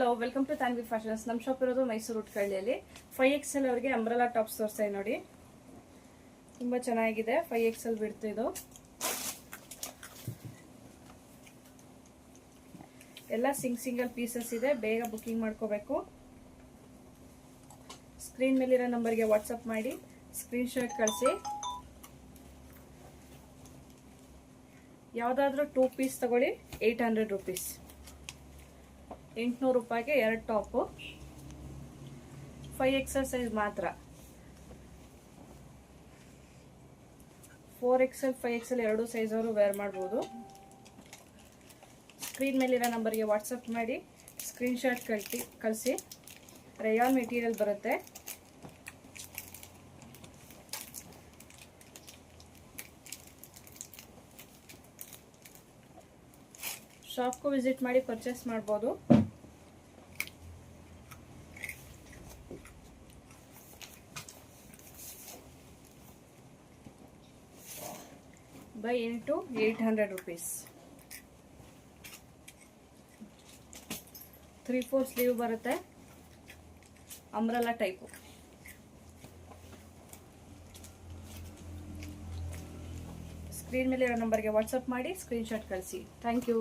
Hello, welcome to Tanvi fashions. ನಮ್ಮ shop ಇರೋದು Mysuru ಉಟ್ಕಳ್ಳಿಯಲ್ಲಿ. 5XL ಅವರಿಗೆ ಅಂಬ್ರೆಲಾ ಟಾಪ್ಸ್ ತೋರಿಸ್ತಾ ನೋಡಿ. ತುಂಬ ಚೆನ್ನಾಗಿದೆ. 5XL ಬಿಡ್ತು ಇದು. ಎಲ್ಲ ಸಿಂಗಲ್ ಪೀಸಸ್ ಇದೆ. ಬೇಗ ಬುಕಿಂಗ್ ಮಾಡ್ಕೋಬೇಕು. ಸ್ಕ್ರೀನ್ ಮೇಲಿರೋ ನಂಬರ್ಗೆ ವಾಟ್ಸಪ್ ಮಾಡಿ ಸ್ಕ್ರೀನ್ ಶಾಟ್ ಕಳಿಸಿ. ಯಾವುದಾದ್ರೂ 2 ಪೀಸ್ ತಗೊಳ್ಳಿ, 800 ರುಪೀಸ್. 800 ರೂಪಾಯಿಗೆ 2 ಟಾಪು. 5XL ಸೈಜ್ ಮಾತ್ರ. 4XL 5XL ಎರಡು ಸೈಜ್ ಅವರು ವೇರ್ ಮಾಡ್ಬೋದು. ಸ್ಕ್ರೀನ್ ಮೇಲಿರೋ ನಂಬರ್ಗೆ ವಾಟ್ಸಪ್ ಮಾಡಿ ಸ್ಕ್ರೀನ್ ಶಾಟ್ ಕಳಿಸಿ. ರೇಯಾನ್ ಮೆಟೀರಿಯಲ್ ಬರುತ್ತೆ. ಶಾಪ್ಗೂ ವಿಸಿಟ್ ಮಾಡಿ ಪರ್ಚೇಸ್ ಮಾಡ್ಬೋದು. By into 800 rupees. 3/4 ಸ್ಲೀವ್ ಬರುತ್ತೆ. Umbrella type. ಸ್ಕ್ರೀನ್ ಮೇಲೆ ಇರೋ ನಂಬರ್ಗೆ ವಾಟ್ಸಪ್ ಮಾಡಿ ಸ್ಕ್ರೀನ್ ಶಾಟ್ ಕಳಿಸಿ. Thank you.